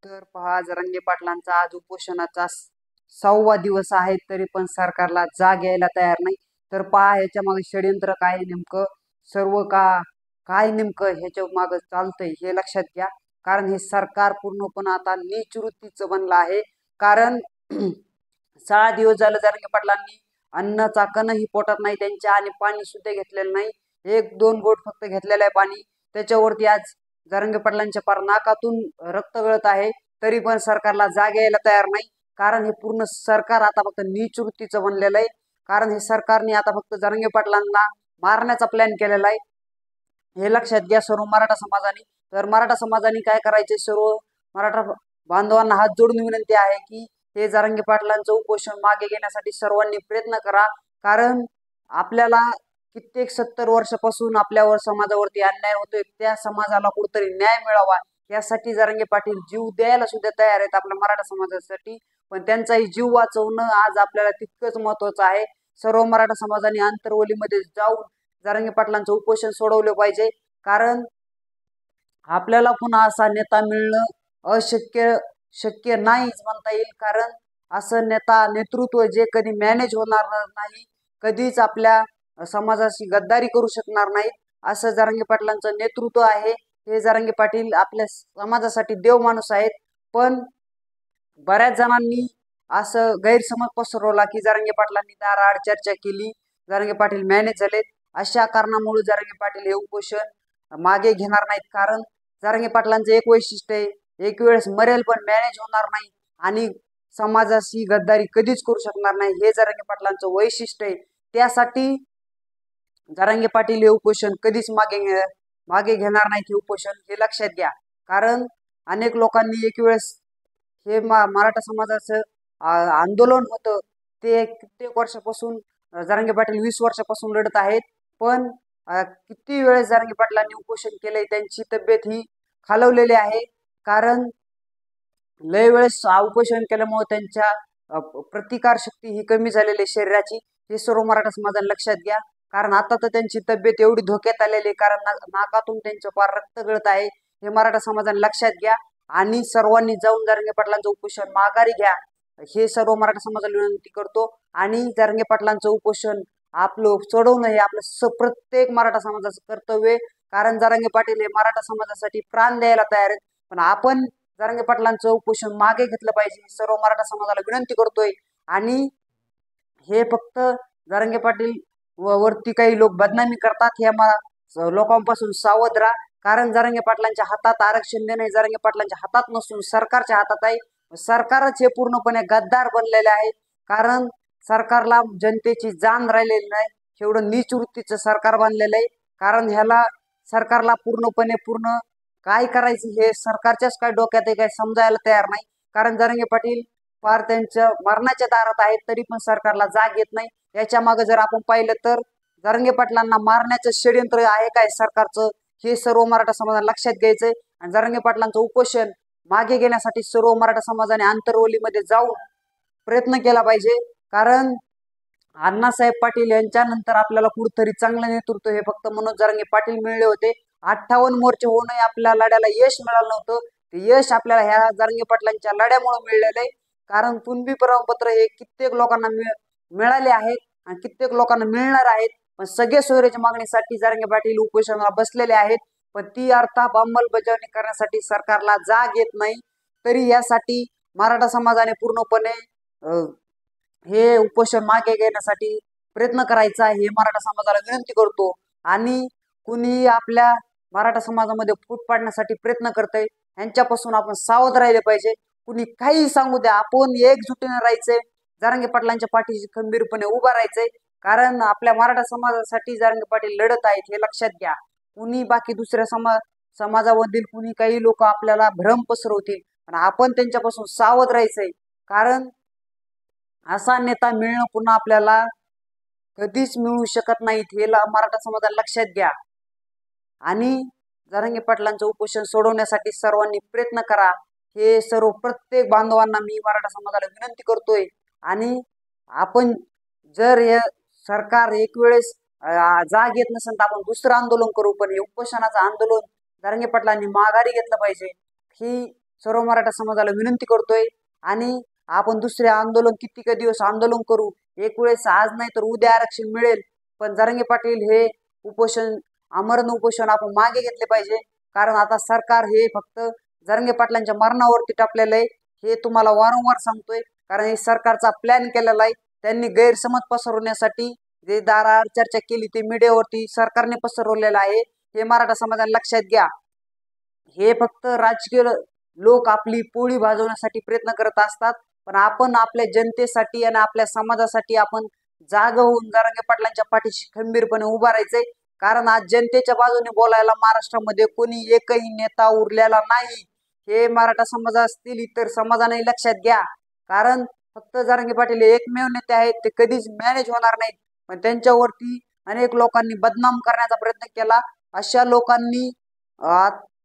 तर पहा जरांगे पाटलांचा आज उपोषणाचा 6वा दिवस आहे तरी पण सरकारला जाग यायला तयार नाही। तर पहा ह्याच्या मागे षडयंत्र काय नेमकं सर्व काय नेमकं ह्याच्या मागे चालतंय हे लक्षात घ्या। कारण हे सरकार पूर्णपणे आता नीच वृत्तीचं बनलं आहे। कारण 6 दिवस झालं जरांगे पाटलांनी अन्नाचा कणही पोटात नाही त्यांच्या आणि पाणी सुद्धा घेतलेलं नाही। 1-2 घोट फक्त घेतलेलं आहे पाणी। त्याच्यावरती आज जरांगे पाटलांच्या पार नाकातून रक्त गळत आहे तरी पण सरकारला जाग यायला तयार नाही। कारण हे पूर्ण सरकार आता फक्त नीच वृत्तीचं बनलेलं आहे। कारण हे सरकारने आता फक्त जरांगे पाटलांना मारण्याचा प्लॅन केलेला आहे हे लक्षात घ्या सर्व मराठा समाजाने। तर मराठा समाजाने काय करायचे, सर्व मराठा बांधवांना हात जोडून विनंती आहे की हे जरांगे पाटलांचं उपोषण मागे घेण्यासाठी सर्वांनी प्रयत्न करा। कारण आपल्याला कित्येक 70 वर्षापासून आपल्यावर समाजावरती अन्याय होतोय, त्या समाजाला कुठेतरी न्याय मिळावा यासाठी जरांगे पाटील जीव द्यायला सुद्धा तयार आहेत आपल्या मराठा समाजासाठी। पण त्यांचाही जीव वाचवणं आज आपल्याला तितकंच महत्त्वाचं आहे। सर्व मराठा समाजाने आंतरवलीमध्ये जाऊन जरांगे पाटलांचं उपोषण सोडवलं पाहिजे। कारण आपल्याला पुन्हा असा नेता मिळणं शक्य नाहीच म्हणता येईल। कारण असं नेतृत्व जे कधी मॅनेज होणार नाही, कधीच आपल्या समाजाशी गद्दारी करू शकणार नाही, असं जरांगे पाटलांचं नेतृत्व आहे। हे जरांगे पाटील आपल्या समाजासाठी देव माणूस आहेत। पण बऱ्याच जणांनी असं गैरसमज पसरवला की जरांगे पाटलांनी दाराआड चर्चा केली, जरांगे पाटील मॅनेज झालेत, अशा कारणामुळे जरांगे पाटील हे उपोषण मागे घेणार नाहीत। कारण जरांगे पाटलांचं एक वैशिष्ट्य आहे, एक वेळेस मरेल पण मॅनेज होणार नाही आणि समाजाशी गद्दारी कधीच करू शकणार नाही, हे जरांगे पाटलांचं वैशिष्ट्य आहे। त्यासाठी जरांगे पाटील हे उपोषण कधीच मागे घेणार नाहीत हे उपोषण, हे लक्षात घ्या। कारण अनेक लोकांनी एक वेळेस हे मराठा समाजाचं आंदोलन होतं ते कित्येक वर्षापासून जरांगे पाटील 20 वर्षापासून लढत आहेत। पण किती वेळेस जरांगे पाटलांनी उपोषण केलंय, त्यांची तब्येत ही खालवलेली आहे। कारण लय वेळेस उपोषण केल्यामुळे त्यांच्या प्रतिकार शक्ती ही कमी झालेली शरीराची, हे सर्व मराठा समाजाने लक्षात घ्या। कारण आता तर त्यांची तब्येत एवढी धोक्यात आलेली, कारण नाकातून त्यांचं पार रक्त गळत आहे, हे मराठा समाजाने लक्षात घ्या। आणि सर्वांनी जाऊन जरांगे पाटलांचं उपोषण माघारी घ्या, हे सर्व मराठा समाजाला विनंती करतो। आणि जरांगे पाटलांचं उपोषण आपलं सोडवणं हे आपलं प्रत्येक मराठा समाजाचं कर्तव्य आहे। कारण जरांगे पाटील हे मराठा समाजासाठी प्राण द्यायला तयार आहेत। पण आपण जरांगे पाटलांचं उपोषण मागे घेतलं पाहिजे, सर्व मराठा समाजाला विनंती करतोय। आणि हे फक्त जरांगे पाटील वरती काही लोक बदनामी करतात, ह्या लोकांपासून सावध राहा। कारण जरांगे पाटलांच्या हातात आरक्षण देणे जरांगे पाटलांच्या हातात नसून सरकारच्या हातात आहे। सरकारच हे पूर्णपणे गद्दार बनलेले आहे। कारण सरकारला जनतेची जाण राहिलेली नाही, एवढं नीच वृत्तीचं सरकार बनलेलं आहे। कारण ह्याला सरकारला पूर्ण काय करायचं हे सरकारच्याच काय डोक्यात आहे काय समजायला तयार नाही। कारण जरांगे पाटील फार त्यांच्या मरणाच्या दारात आहेत तरी पण सरकारला जाग येत नाही। याच्या मागे जर आपण पाहिलं तर जरांगे पाटलांना मारण्याचं षडयंत्र आहे काय सरकारचं, हे सर्व मराठा समाजाला लक्षात घ्यायचंय। आणि जरांगे पाटलांचं उपोषण मागे घेण्यासाठी सर्व मराठा समाजाने आंतरवलीमध्ये जाऊन प्रयत्न केला पाहिजे। कारण अण्णासाहेब पाटील यांच्यानंतर आपल्याला कुठेतरी चांगलं नेतृत्व हे फक्त मनोज जरांगे पाटील मिळले होते। 58 मोर्चे होऊनही आपल्या लढ्याला यश मिळालं नव्हतं, ते यश आपल्याला ह्या जरांगे पाटलांच्या लढ्यामुळे मिळलेलं आहे। कारण कुणबी प्रमाणपत्र हे कित्येक लोकांना मिळाले आहेत आणि कित्येक लोकांना मिळणार आहेत। पण सगळे सोयऱ्याच्या मागणीसाठी जरांगे पाटील उपोषणाला बसलेले आहेत, पण ती अर्थात अंमलबजावणी करण्यासाठी सरकारला जाग येत नाही। तरी यासाठी मराठा समाजाने पूर्णपणे हे उपोषण मागे घेण्यासाठी प्रयत्न करायचा हे मराठा समाजाला विनंती करतो। आणि कुणी आपल्या मराठा समाजामध्ये फूट पाडण्यासाठी प्रयत्न करतंय, यांच्यापासून आपण सावध राहिले पाहिजे। कुणी काही सांगू द्या, आपण एकजुटीने राहायचंय, जरांगे पाटलांच्या पाठीशी खंबीरपणे उभा राहायचंय। कारण आपल्या मराठा समाजासाठी जरांगे पाटील लढत आहेत, हे लक्षात घ्या। कुणी बाकी दुसऱ्या समाजामधील कुणी काही लोक आपल्याला भ्रम पसरवतील, पण आपण त्यांच्यापासून सावध राहायचंय। कारण असा नेता मिळणं पुन्हा आपल्याला कधीच मिळू शकत नाहीत, हे मराठा समाजाला लक्षात घ्या। आणि जरांगे पाटलांचं उपोषण सोडवण्यासाठी सर्वांनी प्रयत्न करा, हे सर्व प्रत्येक बांधवांना मी मराठा समाजाला विनंती करतोय। आणि आपण जर हे सरकार एक वेळेस जाग येत नसेल तर आपण दुसरं आंदोलन करू, पण हे उपोषणाचं आंदोलन जरांगे पाटलांनी माघारी घेतलं पाहिजे, ही सर्व मराठा समाजाला विनंती करतोय. आणि आपण दुसरे आंदोलन किती दिवस आंदोलन करू, एक वेळेस आज नाही तर उद्या आरक्षण मिळेल. पण जरांगे पाटील हे उपोषण, आमरण उपोषण आपण मागे घेतले पाहिजे. कारण आता सरकार हे फक्त जरांगे पाटलांच्या मरणावरती टाकलेलं आहे, हे तुम्हाला वारंवार सांगतोय. कारण हे सरकारचा प्लॅन केलेला आहे. त्यांनी गैरसमज पसरवण्यासाठी जे दारावर चर्चा केली ते मीडियावरती सरकारने पसरवलेलं आहे. हे मराठा समाजाला लक्षात घ्या. हे फक्त राजकीय लोक आपली पोळी भाजवण्यासाठी प्रयत्न करत असतात. पण आपण आपल्या जनतेसाठी आणि आपल्या समाजासाठी आपण जाग होऊन जरांगे पाटलांच्या पाठीशी खंबीरपणे उभा राहायचंय. कारण आज जनतेच्या बाजूने बोलायला महाराष्ट्रामध्ये कोणी एकही नेता उरलेला नाही. हे मराठा समाज असतील इतर समाजाने लक्षात घ्या. कारण फक्त जरांगे पाटील हे एकमेव नेते आहेत, ते कधीच मॅनेज होणार नाहीत. पण त्यांच्यावरती अनेक लोकांनी बदनाम करण्याचा प्रयत्न केला. अशा लोकांनी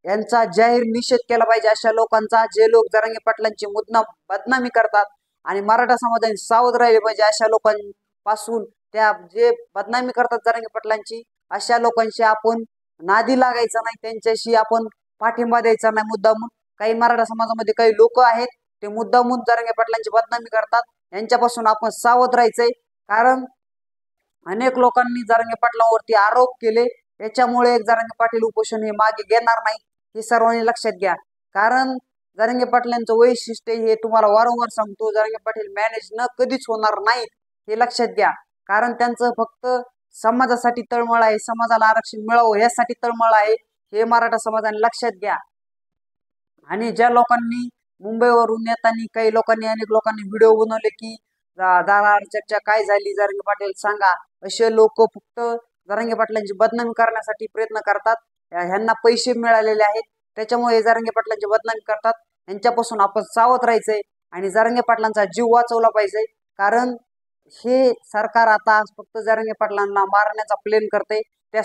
यांचा जाहीर निषेध केला पाहिजे. अशा लोकांचा, जे लोक जरांगे पाटलांची बदनामी करतात. आणि मराठा समाजाने सावध राहिले पाहिजे अशा लोकांपासून. त्या जे बदनामी करतात जरांगे पाटलांची, अशा लोकांशी आपण नादी लागायचं नाही, त्यांच्याशी आपण पाठिंबा द्यायचा नाही मुद्दामून. काही मराठा समाजामध्ये काही लोक आहेत ते मुद्दामून जरांगे पाटलांची बदनामी करतात. यांच्यापासून आपण सावध राहायचंय. कारण अनेक लोकांनी जरांगे पाटलांवरती आरोप केले. याच्यामुळे जरांगे पाटील उपोषण हे मागे घेणार नाही, हे सर्वांनी लक्षात घ्या. कारण जरांगे पाटलांचं वैशिष्ट्य हे तुम्हाला वारंवार सांगतो, जरांगे पाटील मॅनेज न कधीच होणार नाहीत, हे लक्षात घ्या. कारण त्यांचं फक्त समाजासाठी तळमळ आहे, समाजाला आरक्षण मिळावं यासाठी तळमळ आहे, हे मराठा समाजाने लक्षात घ्या. आणि ज्या लोकांनी मुंबईवरून येताना काही लोकांनी, अनेक लोकांनी व्हिडिओ बनवले की दाराआड चर्चा काय झाली जरांगे पाटील सांगा, असे लोक फक्त जरांगे पाटलांची बदनामी करण्यासाठी प्रयत्न करतात. ह्यांना पैसे मिळालेले आहेत, त्याच्यामुळे जरांगे पाटलांची बदनामी करतात. यांच्यापासून आपण सावध राहायचंय आणि जरांगे पाटलांचा जीव वाचवला पाहिजे. कारण हे सरकार आता फक्त जरांगे पाटलांना मारण्याचा प्लॅन करते. त्या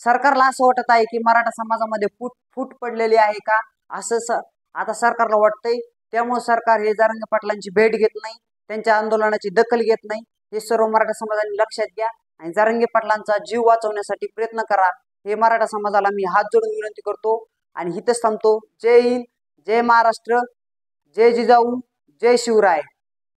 सरकारला असं वाटत आहे की मराठा समाजामध्ये फूट पडलेली आहे का, असं आता सरकारला वाटतंय. त्यामुळे सरकार हे जरांगे पाटलांची भेट घेत नाही, त्यांच्या आंदोलनाची दखल घेत नाही, हे सर्व मराठा समाजाने लक्षात घ्या. आणि जरांगे पाटलांचा जीव वाचवण्यासाठी प्रयत्न करा, हे मराठा समाजाला मी हात जोडून विनंती करतो. आणि इथंच थांबतो. जय हिंद, जय महाराष्ट्र, जय जिजाऊ, जय शिवराय.